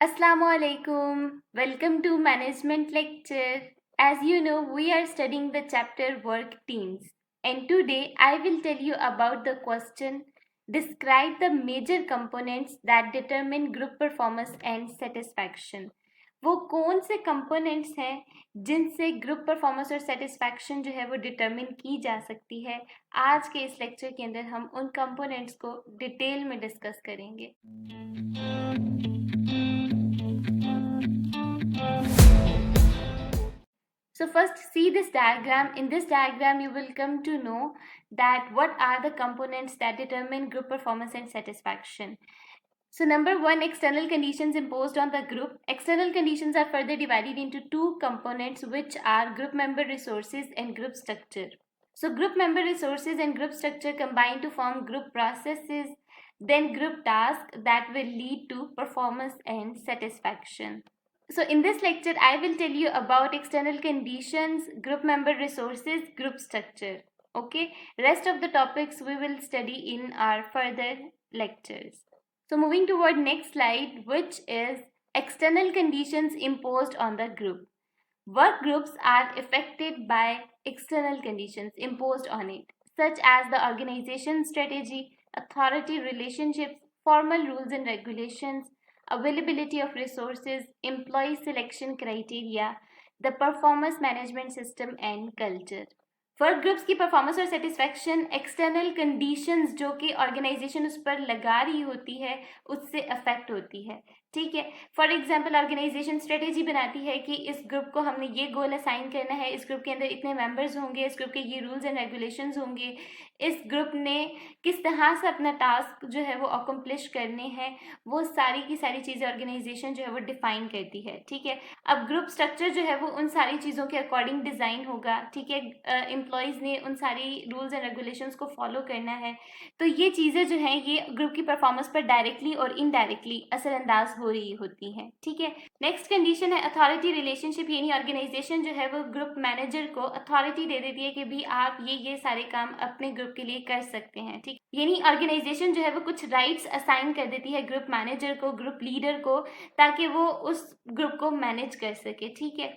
Assalamualaikum. Welcome to Management Lecture. As you know, we are studying the chapter Work Teams. And today I will tell you about the question Describe the major components that determine group performance and satisfaction. वो कौन से components हैं जिनसे group performance और satisfaction जो है वो determine की जा सकती है। आज के इस लेक्चर के अंदर हम उन कंपोनेंट्स को डिटेल में डिस्कस करेंगे। So first see this diagram. In this diagram you will come to know that what are the components that determine group performance and satisfaction. So number one, external conditions imposed on the group. External conditions are further divided into two components, which are group member resources and group structure. So group member resources and group structure combine to form group processes, then group tasks that will lead to performance and satisfaction. So in this lecture, I will tell you about external conditions, group member resources, group structure. Okay, rest of the topics we will study in our further lectures. So moving toward next slide, which is external conditions imposed on the group. Work groups are affected by external conditions imposed on it, such as the organization strategy, authority relationships, formal rules and regulations, availability of resources, employee selection criteria, the performance management system and culture. Work groups की performance और satisfaction external conditions जो कि organisation उस पर लगा रही होती है उससे अफेक्ट होती है। ठीक है, फॉर एग्जांपल ऑर्गेनाइजेशन स्ट्रेटेजी बनाती है कि इस ग्रुप को हमने ये गोल असाइन करना है, इस ग्रुप के अंदर इतने मेंबर्स होंगे, इस ग्रुप के ये रूल्स एंड रेगुलेशंस होंगे, इस ग्रुप ने किस तरह से अपना टास्क जो है वो अकम्प्लिश करने हैं, वो सारी की सारी चीज़ें ऑर्गेनाइजेशन जो है वो डिफाइन करती है। ठीक है, अब ग्रुप स्ट्रक्चर जो है वो उन सारी चीज़ों के अकॉर्डिंग डिज़ाइन होगा। ठीक है, एम्प्लॉयज़ ने उन सारी रूल्स एंड रेगुलेशंस को फॉलो करना है, तो ये चीज़ें जो हैं ये ग्रुप की परफॉर्मेंस पर डायरेक्टली और इनडायरेक्टली असरअंदाज हो रही होती हैं। ठीक है, नेक्स्ट कंडीशन है अथॉरिटी रिलेशनशिप, यानी ऑर्गेनाइजेशन जो है वो ग्रुप मैनेजर को अथॉरिटी दे देती है कि भी आप ये सारे काम अपने ग्रुप के लिए कर सकते हैं। ठीक, यानी ऑर्गेनाइजेशन जो है वो कुछ राइट्स असाइन कर देती है ग्रुप मैनेजर को, ग्रुप लीडर को, ताकि वो उस ग्रुप को मैनेज कर सके। ठीक है,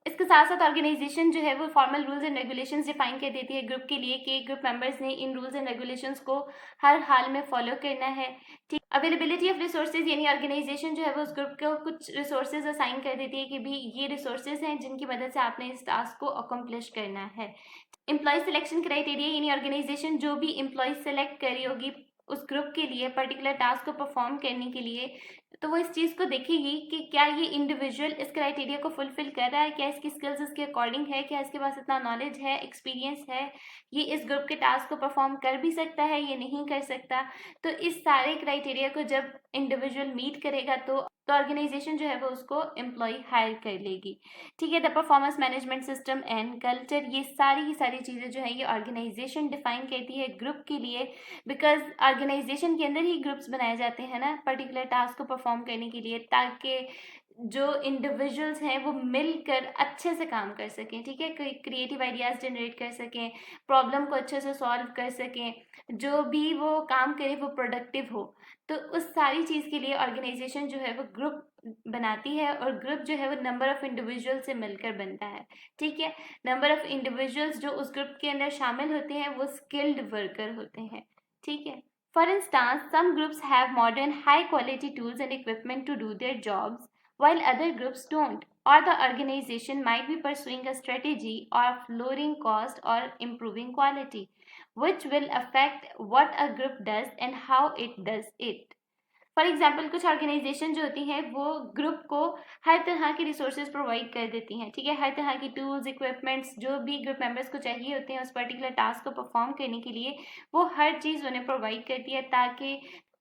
इसके साथ साथ ऑर्गेनाइजेशन जो है वो formal rules and regulations define कर देती है ग्रुप के लिए कि ग्रुप मेंबर्स ने इन रूल्स एंड रेगुलेशंस को हर हाल में फॉलो करना है। ठीक, अवेलेबिलिटी ऑफ रिसोर्सेज, यानी ऑर्गेनाइजेशन जो है वो उस ग्रुप को कुछ रिसोर्सेज असाइन कर देती है कि भी ये रिसोर्सेज हैं जिनकी मदद से आपने इस टास्क को अकम्प्लिश करना है। एम्प्लॉय सिलेक्शन क्राइटेरिया, यानी ऑर्गेनाइजेशन जो भी एम्प्लॉय सेलेक्ट करी होगी उस ग्रुप के लिए पर्टिकुलर टास्क को परफॉर्म करने के लिए, तो वो इस चीज़ को देखेगी कि क्या ये इंडिविजुअल इस क्राइटेरिया को फुलफिल कर रहा है, क्या इसकी स्किल्स इसके अकॉर्डिंग है, क्या इसके पास इतना नॉलेज है, एक्सपीरियंस है, ये इस ग्रुप के टास्क को परफॉर्म कर भी सकता है, ये नहीं कर सकता। तो इस सारे क्राइटेरिया को जब इंडिविजुअल मीट करेगा तो ऑर्गेनाइजेशन जो है वो उसको एम्प्लॉय हायर कर लेगी। ठीक है, the performance management system and culture, ये सारी की सारी चीज़ें जो है ये ऑर्गेनाइजेशन डिफाइन करती है ग्रुप के लिए, बिकॉज ऑर्गेनाइजेशन के अंदर ही ग्रुप्स बनाए जाते हैं ना पर्टिकुलर टास्क को परफॉर्म करने के लिए, ताकि जो इंडिविजुअल्स हैं वो मिलकर अच्छे से काम कर सकें। ठीक है, कोई क्रिएटिव आइडियाज़ जनरेट कर सकें, प्रॉब्लम को अच्छे से सॉल्व कर सकें, जो भी वो काम करें वो प्रोडक्टिव हो। तो उस सारी चीज़ के लिए ऑर्गेनाइजेशन जो है वो ग्रुप बनाती है, और ग्रुप जो है वो नंबर ऑफ़ इंडिविजुअल से मिलकर बनता है। ठीक है, नंबर ऑफ़ इंडिविजुअल्स जो उस ग्रुप के अंदर शामिल होते हैं वो स्किल्ड वर्कर होते हैं। ठीक है, for instance, some groups have modern high quality tools and equipment to do their jobs, while other groups don't, or the organization might be pursuing a strategy of lowering cost or improving quality, which will affect what a group does and how it does it. For example कुछ organisation जो होती हैं वो group को हर तरह के resources provide कर देती हैं। ठीक है, हर तरह की टूल्स इक्विपमेंट्स जो भी ग्रुप मेंबर्स को चाहिए होते हैं उस पर्टिकुलर टास्क को परफॉर्म करने के लिए, वो हर चीज़ उन्हें प्रोवाइड करती है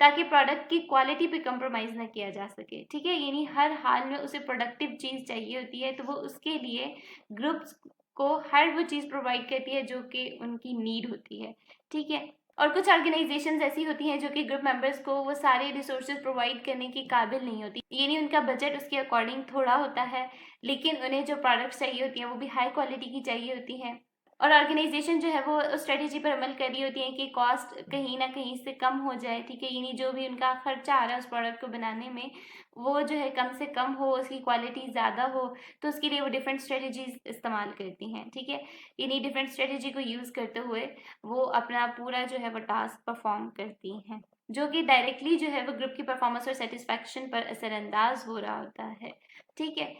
ताकि प्रोडक्ट की क्वालिटी पे कंप्रोमाइज़ ना किया जा सके। ठीक है, यानी हर हाल में उसे प्रोडक्टिव चीज़ चाहिए होती है, तो वो उसके लिए ग्रुप्स को हर वो चीज़ प्रोवाइड करती है जो कि उनकी नीड होती है। ठीक है, और कुछ ऑर्गेनाइजेशंस ऐसी होती हैं जो कि ग्रुप मेंबर्स को वो सारे रिसोर्सेज प्रोवाइड करने की काबिल नहीं होती, यानी उनका बजट उसके अकॉर्डिंग थोड़ा होता है, लेकिन उन्हें जो प्रोडक्ट्स चाहिए होती हैं वो भी हाई क्वालिटी की चाहिए होती हैं। और ऑर्गेनाइजेशन जो है वो उस स्ट्रेटेजी पर अमल कर रही होती है कि कॉस्ट कहीं ना कहीं से कम हो जाए, ठीक है, यानी जो भी उनका खर्चा आ रहा है उस प्रोडक्ट को बनाने में वो जो है कम से कम हो, उसकी क्वालिटी ज़्यादा हो, तो उसके लिए वो डिफरेंट स्ट्रेटेजीज इस्तेमाल करती हैं, ठीक है। यानी डिफरेंट स्ट्रेटेजी को यूज़ करते हुए वो अपना पूरा जो है वो टास्क परफॉर्म करती हैं, जो कि डायरेक्टली जो है वो ग्रुप की परफॉर्मेंस और सेटिस्फैक्शन पर असरअंदाज हो रहा होता है, ठीक है।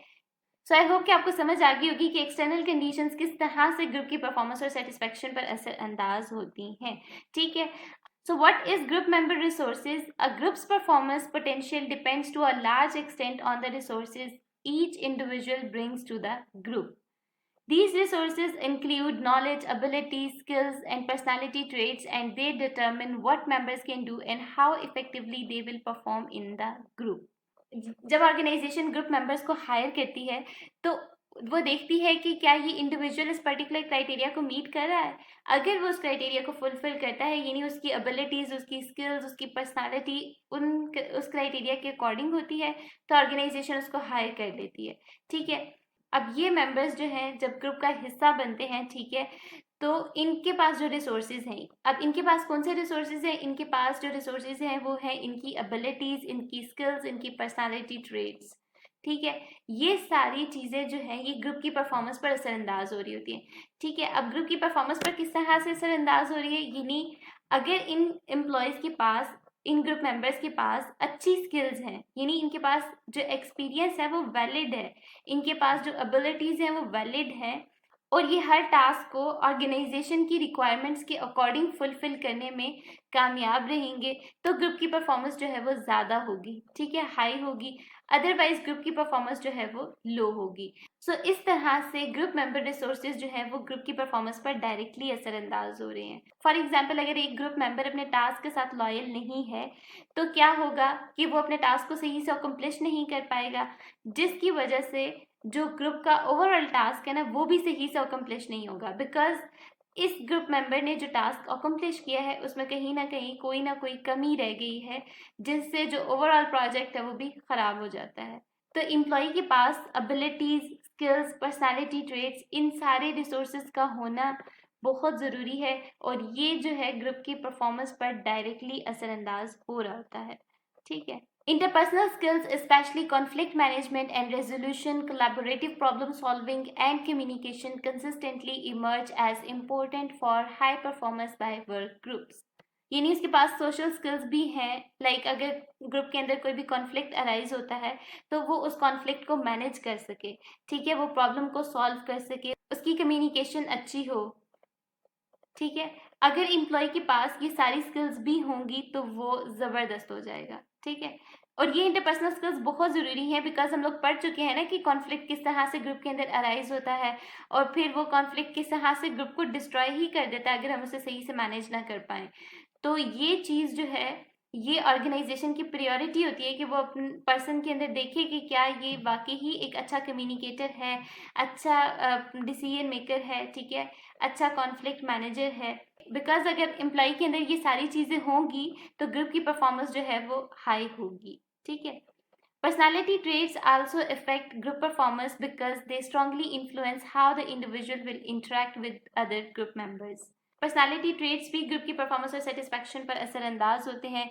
सो आई होप कि आपको समझ आ गई होगी कि एक्सटर्नल कंडीशंस किस तरह से ग्रुप की परफॉर्मेंस और सेटिस्फैक्शन पर असरअंदाज होती हैं, ठीक है। So what is group member resources? A group's performance potential depends to a large extent on the resources each individual brings to the group. These resources include knowledge, abilities, skills, and personality traits, and they determine what members can do and how effectively they will perform in the group. जब organisation group members को higher करती है तो वो देखती है कि क्या ये इंडिविजुअल इस पर्टिकुलर क्राइटेरिया को मीट कर रहा है। अगर वो उस क्राइटेरिया को फुलफिल करता है, यानी उसकी एबिलिटीज़, उसकी स्किल्स, उसकी पर्सनालिटी उस क्राइटेरिया के अकॉर्डिंग होती है, तो ऑर्गेनाइजेशन उसको हायर कर लेती है, ठीक है। अब ये मेंबर्स जो हैं जब ग्रुप का हिस्सा बनते हैं, ठीक है, तो इनके पास जो रिसोर्सेज हैं, अब इनके पास कौन से रिसोर्सेज हैं? इनके पास जो रिसोर्सेज हैं वो है इनकी एबिलिटीज़, इनकी स्किल्स, इनकी पर्सनालिटी ट्रेट्स, ठीक है। ये सारी चीज़ें जो हैं ये ग्रुप की परफॉर्मेंस पर असरअंदाज हो रही होती हैं, ठीक है। अब ग्रुप की परफॉर्मेंस पर किस तरह से असरअंदाज हो रही है, यानी अगर इन एम्प्लॉयज़ के पास, इन ग्रुप मेंबर्स के पास अच्छी स्किल्स हैं, यानी इनके पास जो एक्सपीरियंस है वो वैलिड है, इनके पास जो एबिलिटीज़ हैं वो वैलिड हैं, और ये हर टास्क को ऑर्गेनाइजेशन की रिक्वायरमेंट्स के अकॉर्डिंग फुलफिल करने में कामयाब रहेंगे, तो ग्रुप की परफॉर्मेंस जो है वो ज़्यादा होगी, ठीक है, हाई होगी। अदरवाइज ग्रुप की परफॉर्मेंस जो है वो लो होगी। सो इस तरह से ग्रुप मेंबर रिसोर्सेज जो है वो ग्रुप की परफॉर्मेंस पर डायरेक्टली असरअंदाज हो रहे हैं। फॉर एग्जाम्पल, अगर एक ग्रुप मेंबर अपने टास्क के साथ लॉयल नहीं है तो क्या होगा कि वो अपने टास्क को सही से अकम्प्लिश नहीं कर पाएगा, जिसकी वजह से जो ग्रुप का ओवरऑल टास्क है ना वो भी सही से अकम्प्लिश नहीं होगा, बिकॉज इस ग्रुप मेंबर ने जो टास्क अकम्प्लिश किया है उसमें कहीं ना कोई कमी रह गई है, जिससे जो ओवरऑल प्रोजेक्ट है वो भी ख़राब हो जाता है। तो एम्प्लॉय के पास एबिलिटीज़, स्किल्स, पर्सनालिटी ट्रेट्स, इन सारे रिसोर्सेज का होना बहुत ज़रूरी है, और ये जो है ग्रुप की परफॉर्मेंस पर डायरेक्टली असरअंदाज हो रहा होता है, ठीक है। Interpersonal skills, especially conflict management and resolution, collaborative problem solving, and communication, consistently emerge as important for high performance by work groups. यानी उसके पास सोशल स्किल्स भी हैं, लाइक अगर ग्रुप के अंदर कोई भी कॉन्फ्लिक्ट अराइज होता है तो वो उस कॉन्फ्लिक्ट को मैनेज कर सके, ठीक है, वो प्रॉब्लम को सॉल्व कर सके, उसकी कम्युनिकेशन अच्छी हो, ठीक है। अगर एम्प्लॉय के पास ये सारी स्किल्स भी होंगी तो वो ज़बरदस्त हो जाएगा, ठीक है। और ये इंटरपर्सनल स्किल्स बहुत ज़रूरी हैं, बिकॉज हम लोग पढ़ चुके हैं ना कि कॉन्फ्लिक्ट किस तरह से ग्रुप के अंदर अराइज होता है, और फिर वो कॉन्फ्लिक्ट किस तरह से ग्रुप को डिस्ट्रॉय ही कर देता है अगर हम उसे सही से मैनेज ना कर पाएँ। तो ये चीज़ जो है ये ऑर्गेनाइजेशन की प्रायोरिटी होती है कि वो अपन पर्सन के अंदर देखे कि क्या ये वाकई ही एक अच्छा कम्युनिकेटर है, अच्छा डिसीजन मेकर है, ठीक है, अच्छा कॉन्फ्लिक्ट मैनेजर है। बिकॉज अगर एम्प्लॉय के अंदर ये सारी चीज़ें होंगी तो ग्रुप की परफॉर्मेंस जो है वो हाई होगी, ठीक है। Personality traits also affect group performance because they strongly influence how the individual will interact with other group members. Personality traits भी ग्रुप की परफॉर्मेंस और सेटिस्फैक्शन पर असरअंदाज होते हैं।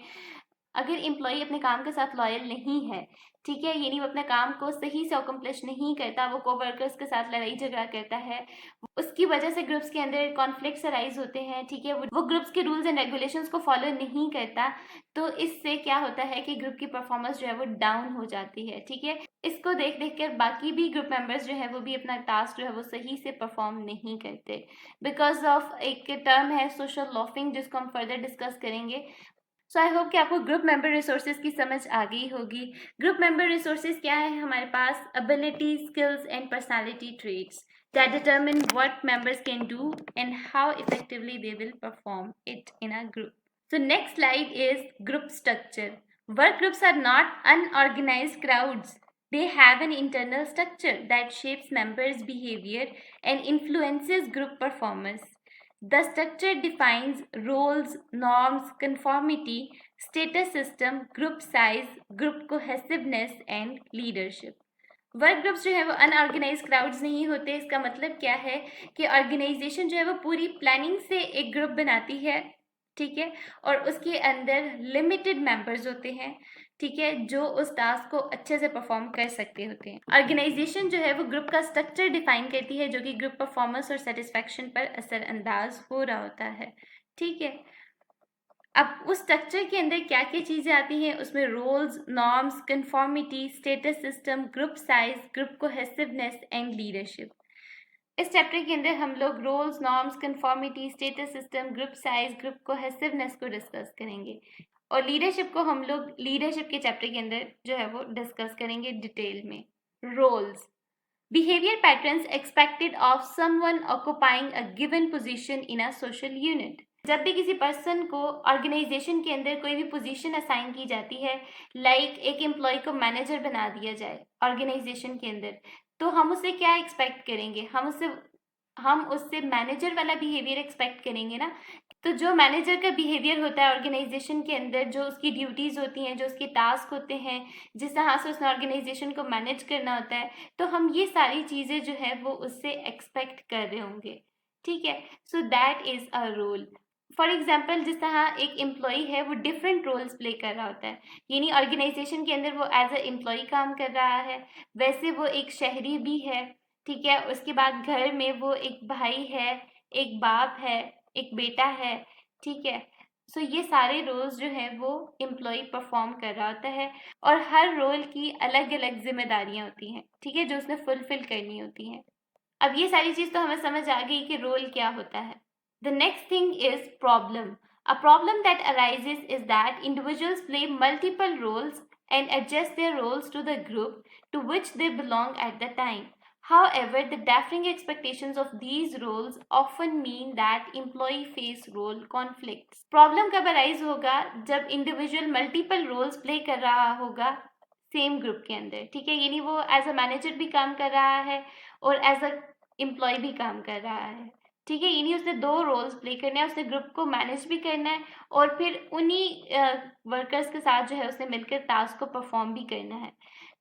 अगर एम्प्लॉय अपने काम के साथ लॉयल नहीं है, ठीक है, यानी वो अपने काम को सही से अकम्प्लिश नहीं करता, वो कोवर्कर्स के साथ लड़ाई झगड़ा करता है, उसकी वजह से ग्रुप्स के अंदर कॉन्फ्लिक्ट्स अराइज होते हैं, ठीक है, वो ग्रुप्स के रूल्स एंड रेगुलेशंस को फॉलो नहीं करता, तो इससे क्या होता है कि ग्रुप की परफॉर्मेंस जो है वो डाउन हो जाती है, ठीक है। इसको देख देख कर बाकी भी ग्रुप मेंबर्स जो है वो भी अपना टास्क जो है वो सही से परफॉर्म नहीं करते, बिकॉज ऑफ एक टर्म है सोशल लॉफिंग, जिसको हम फर्दर डिस्कस करेंगे। सो आई होप कि आपको ग्रुप मेंबर रिसोर्सेज की समझ आ गई होगी। ग्रुप मेंबर रिसोर्सेज क्या है? हमारे पास ability, skills and personality traits that determine what members can do and how effectively they will perform it in a group. So next slide is group structure. Work groups are not unorganized crowds. They have an internal structure that shapes members' behavior and influences group performance. The structure defines roles, norms, conformity, status system, group size, group cohesiveness, and leadership. Work groups जो है वो unorganised crowds नहीं होते। इसका मतलब क्या है कि ऑर्गेनाइजेशन जो है वो पूरी प्लानिंग से एक ग्रुप बनाती है, ठीक है, और उसके अंदर लिमिटेड मेंबर्स होते हैं, ठीक है, जो उस टास्क को अच्छे से परफॉर्म कर सकते होते हैं। ऑर्गेनाइजेशन जो है वो ग्रुप का स्ट्रक्चर डिफाइन करती है, जो कि ग्रुप परफॉर्मेंस और सेटिस्फैक्शन पर असरअंदाज हो रहा होता है, ठीक है। अब उस स्ट्रक्चर के अंदर क्या क्या चीज़ें आती हैं, उसमें roles, norms, conformity, status system, group size, group cohesiveness and leadership. इस चैप्टर के अंदर हम लोग roles, norms, conformity, status system, group size, group cohesiveness को डिस्कस करेंगे, और लीडरशिप को हम लोग लीडरशिप के चैप्टर के अंदर जो है वो डिस्कस करेंगे डिटेल में। Roles, behavior patterns expected of someone occupying a given position in a social unit। जब भी किसी पर्सन को ऑर्गेनाइजेशन के अंदर कोई भी पोजीशन असाइन की जाती है, लाइक एक एम्प्लॉय को मैनेजर बना दिया जाए ऑर्गेनाइजेशन के अंदर, तो हम उससे क्या एक्सपेक्ट करेंगे? हम उससे मैनेजर वाला बिहेवियर एक्सपेक्ट करेंगे ना। तो जो मैनेजर का बिहेवियर होता है ऑर्गेनाइजेशन के अंदर, जो उसकी ड्यूटीज़ होती हैं, जो उसके टास्क होते हैं, जिस तरह से उसने ऑर्गेनाइजेशन को मैनेज करना होता है, तो हम ये सारी चीज़ें जो है वो उससे एक्सपेक्ट कर रहे होंगे, ठीक है। So that is a role. For example, जिस तरह एक एम्प्लॉई है वो डिफरेंट रोल्स प्ले कर रहा होता है, यानी ऑर्गेनाइजेशन के अंदर वो एज अ एम्प्लॉय काम कर रहा है, वैसे वो एक शहरी भी है, ठीक है। उसके बाद घर में वो एक भाई है, एक बाप है, एक बेटा है, ठीक है। सो ये सारे रोल्स जो हैं वो एम्प्लॉय परफॉर्म कर रहा होता है, और हर रोल की अलग अलग जिम्मेदारियां होती हैं, ठीक है, जो उसने फुलफिल करनी होती हैं। अब ये सारी चीज़ तो हमें समझ आ गई कि रोल क्या होता है। The next thing is problem. A problem that arises is that individuals play multiple roles and adjust their roles to the group to which they belong at the time. However, the differing expectations of these roles often mean that employee face role conflicts. Problem कब arise होगा? जब individual multiple roles play कर रहा होगा same group के अंदर, ठीक है, यानी वो एज अ मैनेजर भी काम कर रहा है और एज अ एम्प्लॉय भी काम कर रहा है, ठीक है, यानी उसने दो रोल्स प्ले करने हैं, उसने ग्रुप को मैनेज भी करना है और फिर उन्हीं वर्कर्स के साथ जो है उसने मिलकर टास्क को परफॉर्म भी करना है।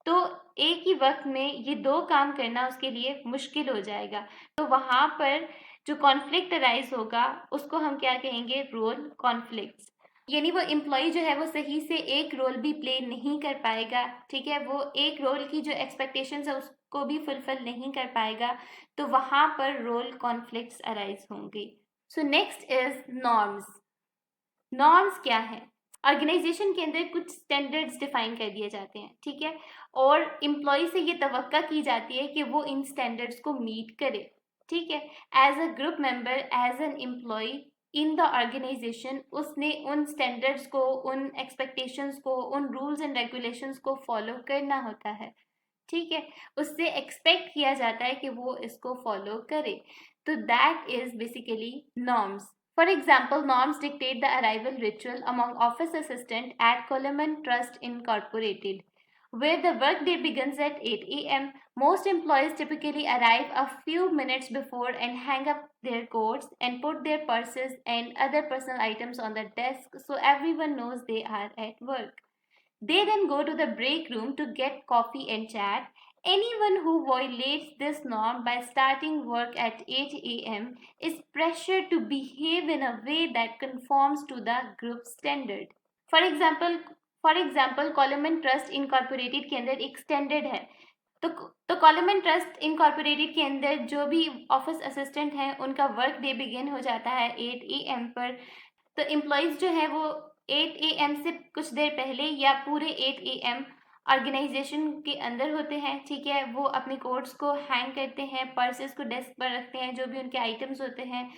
तो एक ही वक्त में ये दो काम करना उसके लिए मुश्किल हो जाएगा। तो वहाँ पर जो कॉन्फ्लिक्ट अराइज होगा उसको हम क्या कहेंगे? Role conflicts. यानी वो एम्प्लॉय जो है वो सही से एक रोल भी प्ले नहीं कर पाएगा, ठीक है, वो एक रोल की जो एक्सपेक्टेशंस है उसको भी फुलफिल नहीं कर पाएगा, तो वहाँ पर रोल कॉन्फ्लिक्ट्स अराइज होंगे। So next is norms. Norms क्या है? ऑर्गेनाइजेशन के अंदर कुछ स्टैंडर्ड्स डिफाइन कर दिए जाते हैं, ठीक है, और एम्प्लॉय से ये तवक्का की जाती है कि वो इन स्टैंडर्ड्स को मीट करे, ठीक है। As a group member, as an employee in the organization, उसने उन स्टैंडर्ड्स को, उन एक्सपेक्टेशंस को, उन रूल्स एंड रेगुलेशंस को फॉलो करना होता है, ठीक है, उससे एक्सपेक्ट किया जाता है कि वो इसको फॉलो करे। तो that is basically norms. For example, norms dictate the arrival ritual among office assistants at Coleman Trust Incorporated, where the workday begins at 8 a.m. Most employees typically arrive a few minutes before and hang up their coats and put their purses and other personal items on the desk so everyone knows they are at work. They then go to the break room to get coffee and chat. Anyone who violates this norm by starting work at 8 a.m. is pressured to behave in a way that conforms to the group standard. For example, कॉलमन trust incorporated के अंदर एक standard है। तो कॉलमन trust incorporated के अंदर जो भी office assistant हैं उनका वर्क डे बिगिन हो जाता है 8 a.m. पर। तो एम्प्लॉयज़ जो है वो 8 a.m. से कुछ देर पहले या पूरे 8 a.m. ऑर्गेनाइजेशन के अंदर होते हैं, ठीक है, वो अपने कोट्स को हैंग करते हैं, पर्सेस को डेस्क पर रखते हैं, जो भी उनके आइटम्स होते हैं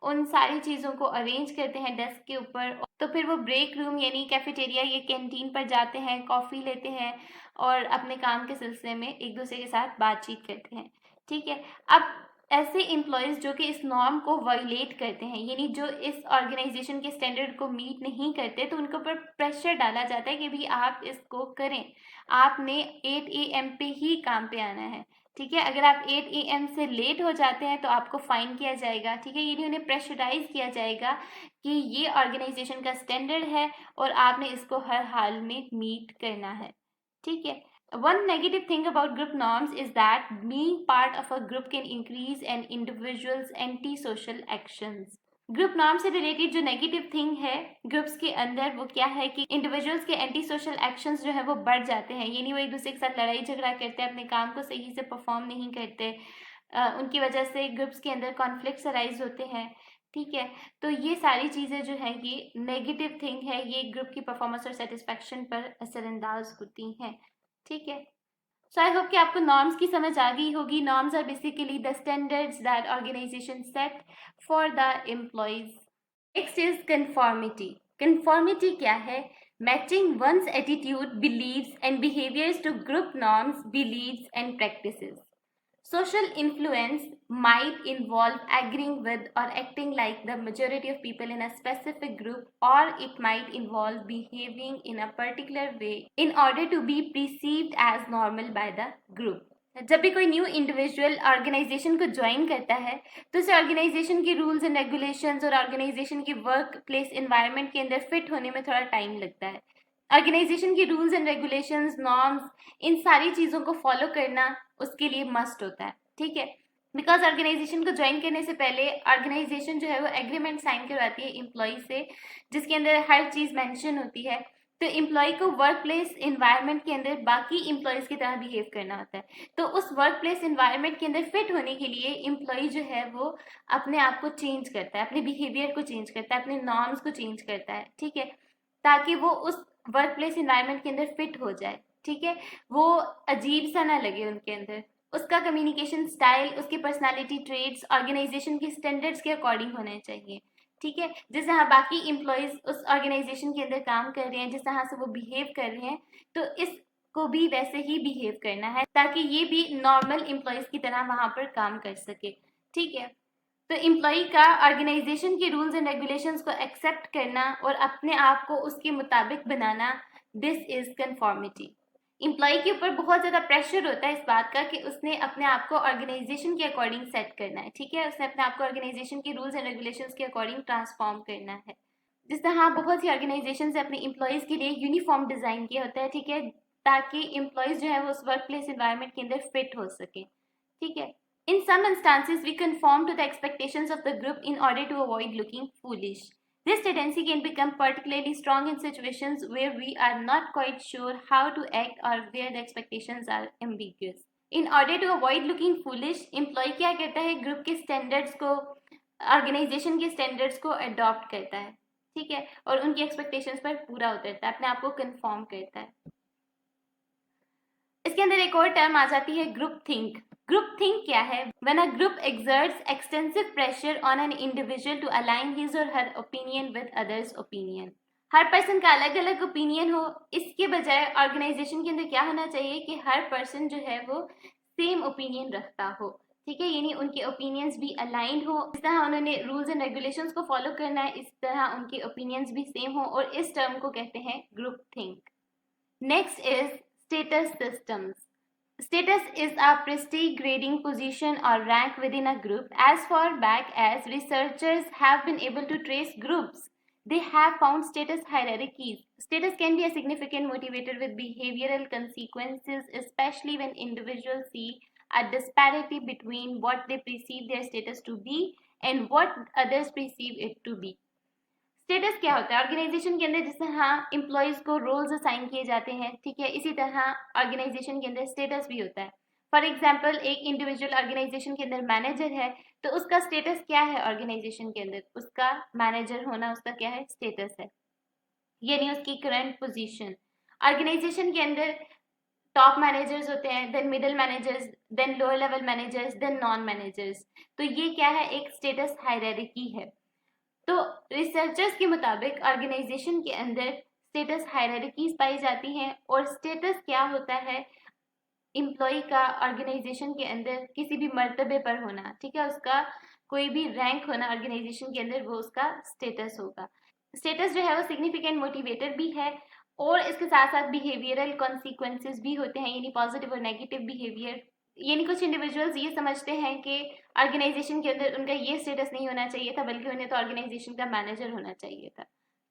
उन सारी चीज़ों को अरेंज करते हैं डेस्क के ऊपर। तो फिर वो ब्रेक रूम यानी कैफेटेरिया या कैंटीन पर जाते हैं, कॉफ़ी लेते हैं और अपने काम के सिलसिले में एक दूसरे के साथ बातचीत करते हैं, ठीक है। अब ऐसे एम्प्लॉयज़ जो कि इस नॉर्म को वायलेट करते हैं, यानी जो इस ऑर्गेनाइजेशन के स्टैंडर्ड को मीट नहीं करते, तो उनके ऊपर प्रेशर डाला जाता है कि भाई आप इसको करें, आपने 8 a.m. पे ही काम पे आना है, ठीक है। अगर आप 8 a.m. से लेट हो जाते हैं तो आपको फाइन किया जाएगा, ठीक है, यानी उन्हें प्रेशराइज किया जाएगा कि ये ऑर्गेनाइजेशन का स्टैंडर्ड है और आपने इसको हर हाल में मीट करना है, ठीक है। One negative thing about group norms is that being part of a group can increase an individual's anti-social actions. Group norm से रिलेटेड जो नेगेटिव थिंग है ग्रुप्स के अंदर वो क्या है कि इंडिविजुअल्स के एंटी सोशल एक्शंस जो है वो बढ़ जाते हैं, यानी वो एक दूसरे के साथ लड़ाई झगड़ा करते हैं, अपने काम को सही से परफॉर्म नहीं करते, उनकी वजह से ग्रुप्स के अंदर कॉन्फ्लिक्ट्स अराइज होते हैं। ठीक है, तो ये सारी चीज़ें जो है ये नेगेटिव थिंग है, ये ग्रुप की परफॉर्मेंस और सेटिस्फैक्शन पर असरअंदाज होती हैं। ठीक है, सो आई होप कि आपको नॉर्म्स की समझ आ गई होगी। Norms are basically the standards that organization set for the employees. Next is conformity. Conformity क्या है? Matching one's attitude, beliefs and behaviours to group norms, beliefs and practices. Social influence might involve agreeing with or acting like the majority of people in a specific group, or it might involve behaving in a particular way in order to be perceived as normal by the group. जब भी कोई new individual organisation को join करता है तो उसे organisation के rules and regulations और ऑर्गेनाइजेशन की वर्क प्लेस इन्वायरमेंट के अंदर फिट होने में थोड़ा टाइम लगता है। ऑर्गेनाइजेशन की रूल्स एंड रेगुलेशंस, नॉर्म्स, इन सारी चीज़ों को फॉलो करना उसके लिए मस्ट होता है। ठीक है, बिकॉज ऑर्गेनाइजेशन को ज्वाइन करने से पहले ऑर्गेनाइजेशन जो है वो एग्रीमेंट साइन करवाती है एम्प्लॉय से, जिसके अंदर हर चीज़ मेंशन होती है। तो एम्प्लॉय को वर्क प्लेस इन्वायरमेंट के अंदर बाकी एम्प्लॉयज़ की तरह बिहेव करना होता है। तो उस वर्क प्लेस इन्वायरमेंट के अंदर फिट होने के लिए एम्प्लॉय जो है वो अपने आप को चेंज करता है, अपने बिहेवियर को चेंज करता है, अपने नॉर्म्स को चेंज करता है। ठीक है, ताकि वो उस वर्क प्लेस इन्वायरमेंट के अंदर फिट हो जाए। ठीक है, वो अजीब सा ना लगे उनके अंदर, उसका कम्युनिकेशन स्टाइल, उसकी पर्सनालिटी ट्रेड्स ऑर्गेनाइजेशन के स्टैंडर्ड्स के अकॉर्डिंग होने चाहिए। ठीक है, जिस तरह बाकी एम्प्लॉयज़ उस ऑर्गेनाइजेशन के अंदर काम कर रहे हैं, जिस तरह से वो बिहेव कर रहे हैं, तो इसको भी वैसे ही बिहेव करना है ताकि ये भी नॉर्मल एम्प्लॉयज़ की तरह वहाँ पर काम कर सके। ठीक है, तो एम्प्लॉई का ऑर्गेनाइजेशन के रूल्स एंड रेगुलेशंस को एक्सेप्ट करना और अपने आप को उसके मुताबिक बनाना, दिस इज कंफॉर्मिटी। एम्प्लॉई के ऊपर बहुत ज़्यादा प्रेशर होता है इस बात का कि उसने अपने आप को ऑर्गेनाइजेशन के अकॉर्डिंग सेट करना है। ठीक है, उसने अपने आप को ऑर्गेनाइजेशन के रूल्स एंड रेगुलेशंस के अकॉर्डिंग ट्रांसफॉर्म करना है। जिस तरह बहुत सी ऑर्गेनाइजेशन अपने एम्प्लॉयज़ के लिए यूनिफॉर्म डिज़ाइन किया होता है। ठीक है, ताकि एम्प्लॉयज़ जो है वो उस वर्क प्लेस इन्वायरमेंट के अंदर फिट हो सके। ठीक है, in some instances, we conform to the expectations of the group in order to avoid looking foolish. This tendency can become particularly strong in situations where we are not quite sure how to act or where the expectations are ambiguous. In order to avoid looking foolish, employee क्या करता है? Group के standards को, organisation के standards को adopt करता है। ठीक है, और उनकी एक्सपेक्टेशंस पर पूरा उतरता है, अपने आप को कंफॉर्म करता है। इसके अंदर एक और टर्म आ जाती है ग्रुप थिंक। ग्रुप थिंक क्या है? When a group exerts extensive pressure on an individual to align his or her opinion with others' opinion. Her person का अलग अलग ओपिनियन हो, इसके बजाय ऑर्गेनाइजेशन के अंदर क्या होना चाहिए कि हर पर्सन जो है वो सेम ओपिनियन रखता हो। ठीक है, यानी उनके ओपिनियंस भी अलाइंड हो, इस तरह उन्होंने रूल्स एंड रेगुलेशंस को फॉलो करना है, इस तरह उनके ओपिनियंस भी सेम हो, और इस टर्म को कहते हैं group think. Next is status systems. Status is a prestige grading position or rank within a group. As far back as researchers have been able to trace groups, they have found status hierarchies. Status can be a significant motivator with behavioral consequences, especially when individuals see a disparity between what they perceive their status to be and what others perceive it to be. Status क्या होता है? Organisation के अंदर जिस तरह employees को roles assign किए जाते हैं, ठीक है, इसी तरह ऑर्गेनाइजेशन के अंदर स्टेटस भी होता है। फॉर एग्जांपल, एक इंडिविजुअल ऑर्गेनाइजेशन के अंदर मैनेजर है, तो उसका स्टेटस क्या है? ऑर्गेनाइजेशन के अंदर उसका मैनेजर होना उसका क्या है? स्टेटस है, यानी उसकी करंट पोजीशन। ऑर्गेनाइजेशन के अंदर टॉप मैनेजर्स होते हैं, then middle managers, then lower level managers, then non managers. तो ये क्या है? एक स्टेटस हायरार्की है। तो रिसर्चर्स के मुताबिक ऑर्गेनाइजेशन के अंदर स्टेटस हायरार्कीज पाई जाती हैं, और स्टेटस क्या होता है? एम्प्लॉय का ऑर्गेनाइजेशन के अंदर किसी भी मर्तबे पर होना, ठीक है, उसका कोई भी रैंक होना ऑर्गेनाइजेशन के अंदर, वो उसका स्टेटस होगा। स्टेटस जो है वो सिग्निफिकेंट मोटिवेटर भी है, और इसके साथ साथ बिहेवियरल कॉन्सिक्वेंसेस भी होते हैं, यानी पॉजिटिव और नेगेटिव बिहेवियर। यानी कुछ इंडिविजुअल्स ये समझते हैं कि ऑर्गेनाइजेशन के अंदर उनका ये स्टेटस नहीं होना चाहिए था, बल्कि उन्हें तो ऑर्गेनाइजेशन का मैनेजर होना चाहिए था।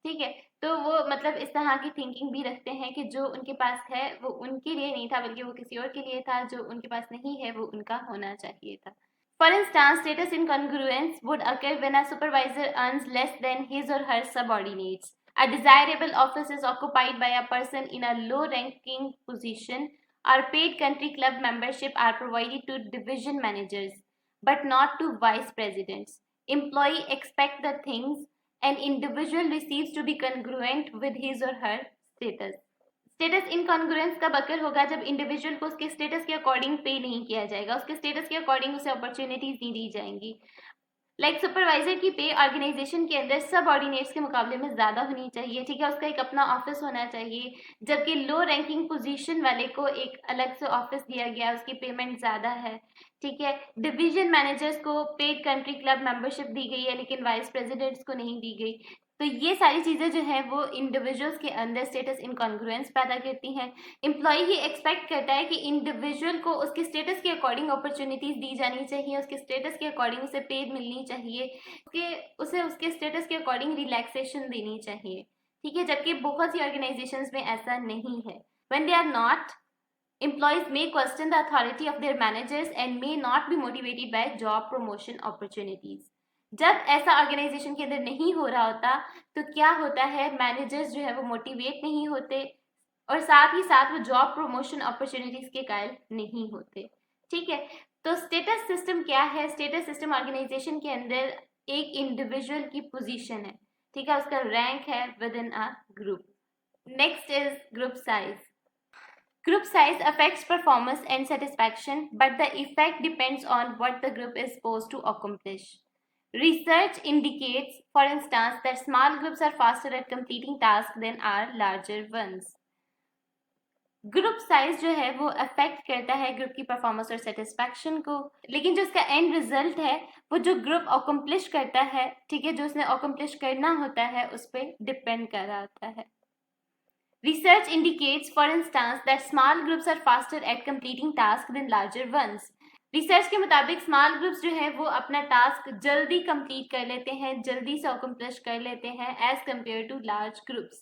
ठीक है। तो वो मतलब इस तरह की थिंकिंग भी रखते हैं कि जो उनके पास है वो उनके लिए नहीं था, बल्कि वो किसी और के लिए था, जो उनके पास नहीं है वो उनका होना चाहिए था। For instance, status incongruence would occur when a supervisor earns less than his or her subordinates. A desirable office is occupied by a person in a low ranking position, or paid country club membership are provided to division managers, but not to vice presidents. Employee expect the things an individual receives to be congruent with his or her status. Status incongruence कब occur होगा? जब individual को उसके status के according पे नहीं किया जाएगा, उसके स्टेटस के अकॉर्डिंग उसे अपॉर्चुनिटीज नहीं दी जाएंगी। लाइक सुपरवाइजर की पे ऑर्गेनाइजेशन के अंदर सब ऑर्डिनेट्स के मुकाबले में ज़्यादा होनी चाहिए, ठीक है, उसका एक अपना ऑफिस होना चाहिए, जबकि लो रैंकिंग पोजीशन वाले को एक अलग से ऑफिस दिया गया, उसकी पेमेंट ज़्यादा है, ठीक है। डिवीजन मैनेजर्स को पेड कंट्री क्लब मेंबरशिप दी गई है, लेकिन वाइस प्रेसिडेंट्स को नहीं दी गई। तो ये सारी चीज़ें जो हैं वो इंडिविजुअल्स के अंदर स्टेटस इनकॉन्ग्रुएंस पैदा करती हैं। एम्प्लॉय ही एक्सपेक्ट करता है कि इंडिविजुअल को उसके स्टेटस के अकॉर्डिंग अपॉर्चुनिटीज दी जानी चाहिए, उसके स्टेटस के अकॉर्डिंग उसे पेड मिलनी चाहिए, उसे उसके स्टेटस के अकॉर्डिंग रिलैक्सेशन देनी चाहिए, ठीक है, जबकि बहुत सी ऑर्गेनाइजेशंस में ऐसा नहीं है। When they are not, employees may question the authority of their managers and may not be motivated by job promotion opportunities. जब ऐसा ऑर्गेनाइजेशन के अंदर नहीं हो रहा होता तो क्या होता है, मैनेजर्स जो है वो मोटिवेट नहीं होते और साथ ही साथ वो जॉब प्रमोशन अपॉर्चुनिटीज के कायल नहीं होते, ठीक है। तो स्टेटस सिस्टम क्या है? स्टेटस सिस्टम ऑर्गेनाइजेशन के अंदर एक इंडिविजुअल की पोजीशन है, ठीक है, उसका रैंक है with in a group. Next is group size. Group size affects performance and satisfaction, but the effect depends on what the group is supposed to accomplish. Research indicates, for instance, that small groups are faster at completing tasks than are larger ones. Group size जो है वो affect करता है group की performance और satisfaction को, लेकिन जो उसका एंड रिजल्ट है वो जो ग्रुप अकम्प्लिश करता है, ठीक है, जो उसने अकम्प्लिश करना होता है उस पर डिपेंड कर रहा होता है। Research indicates, for instance, that small groups are faster at completing tasks than larger ones. Research के मुताबिक स्मॉल ग्रुप्स जो है वो अपना टास्क जल्दी कंप्लीट कर लेते हैं, जल्दी से अकम्प्लिश कर लेते हैं as compare to large groups.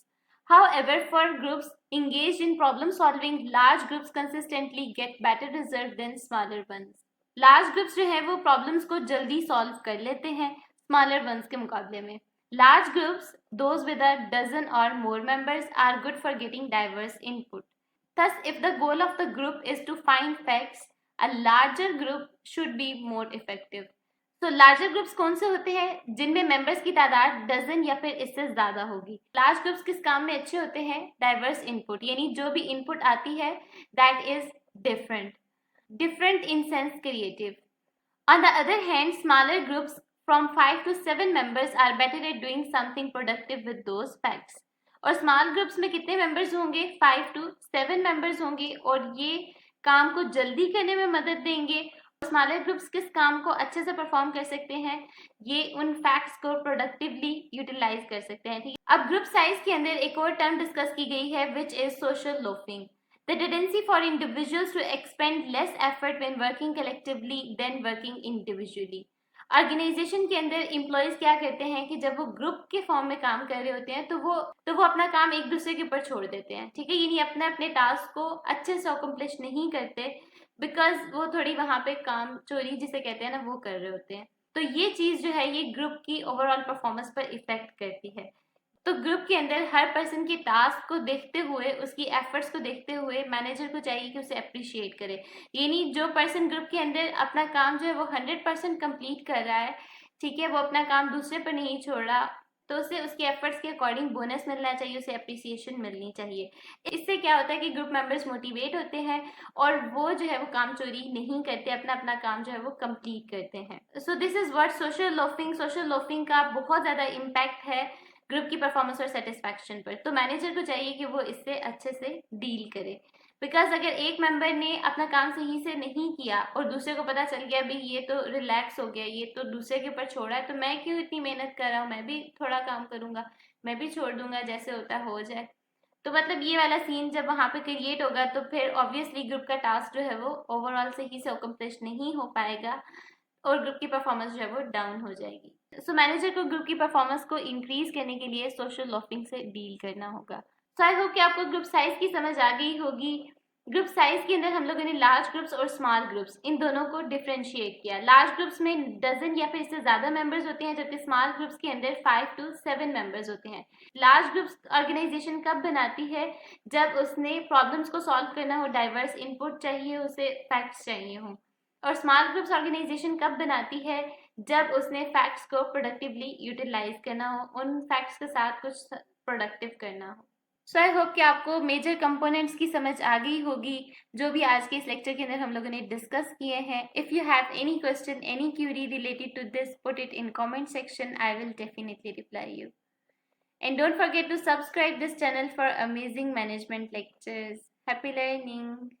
However, for groups engaged in problem solving, large groups consistently get better results than smaller ones. Large groups जो है वो प्रॉब्लम्स को जल्दी सॉल्व कर लेते हैं स्मॉलर वंस के मुकाबले में। Large groups, those with a dozen or more members, are good for getting diverse input. Thus, if the goal of the group is to find facts, a larger group should be more effective. तो larger groups कौन से होते हैं? जिनमें members की तादाद dozen या फिर इससे ज्यादा होगी। लार्ज ग्रुप्स किस काम में अच्छे होते हैं? डाइवर्स इनपुट, यानी जो भी इनपुट आती है that is different in sense creative. On the other hand, smaller groups from 5 to 7 members are better at doing something productive with those facts. और स्मॉल ग्रुप्स में कितने मेंबर्स होंगे? 5 to 7 मेंबर्स होंगे और ये काम को जल्दी करने में मदद देंगे। स्मॉलर ग्रुप्स किस काम को अच्छे से परफॉर्म कर सकते हैं? ये उन फैक्ट्स को प्रोडक्टिवली यूटिलाइज कर सकते हैं, ठीक है। अब ग्रुप साइज के अंदर एक और टर्म डिस्कस की गई है which is social loafing, the tendency for individuals to expend less effort when working collectively than working individually. Organization के अंदर एम्प्लॉयज क्या करते हैं कि जब वो ग्रुप के फॉर्म में काम कर रहे होते हैं तो वो अपना काम एक दूसरे के ऊपर छोड़ देते हैं, ठीक है, यानी अपने अपने टास्क को अच्छे से अकम्प्लिश नहीं करते बिकॉज वो थोड़ी वहां पे काम चोरी जिसे कहते हैं ना वो कर रहे होते हैं। तो ये चीज जो है ये ग्रुप की ओवरऑल परफॉर्मेंस पर इफेक्ट करती है। तो ग्रुप के अंदर हर पर्सन के टास्क को देखते हुए, उसकी एफर्ट्स को देखते हुए मैनेजर को चाहिए कि उसे अप्रिशिएट करे, यानी जो पर्सन ग्रुप के अंदर अपना काम जो है वो 100% कंप्लीट कर रहा है, ठीक है, वो अपना काम दूसरे पर नहीं छोड़ रहा, तो उसे उसके एफर्ट्स के अकॉर्डिंग बोनस मिलना चाहिए, उसे अप्रिसिएशन मिलनी चाहिए। इससे क्या होता है कि ग्रुप मेंबर्स मोटिवेट होते हैं और वो जो है वो काम चोरी नहीं करते, अपना अपना काम जो है वो कंप्लीट करते हैं। So this is what social loafing का बहुत ज़्यादा इम्पैक्ट है ग्रुप की परफॉर्मेंस और सेटिस्फैक्शन पर। तो मैनेजर को चाहिए कि वो इससे अच्छे से डील करे, बिकॉज अगर एक मेंबर ने अपना काम सही से नहीं किया और दूसरे को पता चल गया भाई ये तो रिलैक्स हो गया, ये तो दूसरे के ऊपर छोड़ा है, तो मैं क्यों इतनी मेहनत कर रहा हूँ, मैं भी थोड़ा काम करूंगा, मैं भी छोड़ दूंगा, जैसे होता हो जाए। तो मतलब ये वाला सीन जब वहाँ पे क्रिएट होगा तो फिर ऑब्वियसली ग्रुप का टास्क जो है वो ओवरऑल सही से अकम्प्लिश नहीं हो पाएगा और ग्रुप की परफॉर्मेंस जो है वो डाउन हो जाएगी। सो मैनेजर को ग्रुप की परफॉर्मेंस को इंक्रीज करने के लिए सोशल लॉफिंग से डील करना होगा। सो आई होप कि आपको ग्रुप साइज की समझ आ गई होगी। ग्रुप साइज के अंदर हम लोगों ने लार्ज ग्रुप्स और स्मॉल ग्रुप्स इन दोनों को डिफ्रेंशिएट किया। लार्ज ग्रुप्स में डजन या फिर इससे ज्यादा मेंबर्स होते हैं, जबकि स्मॉल ग्रुप्स के अंदर 5 to 7 मेंबर्स होते हैं। लार्ज ग्रुप्स ऑर्गेनाइजेशन कब बनाती है? जब उसने प्रॉब्लम्स को सॉल्व करना हो, डाइवर्स इनपुट चाहिए, उसे फैक्ट्स चाहिए हो। और स्मॉल ग्रुप्स ऑर्गेनाइजेशन कब बनाती है? जब उसने फैक्ट्स को प्रोडक्टिवली यूटिलाइज करना हो, उन फैक्ट्स के साथ कुछ प्रोडक्टिव करना हो। सो आई होप कि आपको मेजर कंपोनेंट्स की समझ आ गई होगी जो भी आज के इस लेक्चर के अंदर हम लोगों ने डिस्कस किए हैं। If you have any question, any query related to this, put it in comment section. I will definitely reply you. And don't forget to subscribe this channel for amazing management lectures. Happy learning!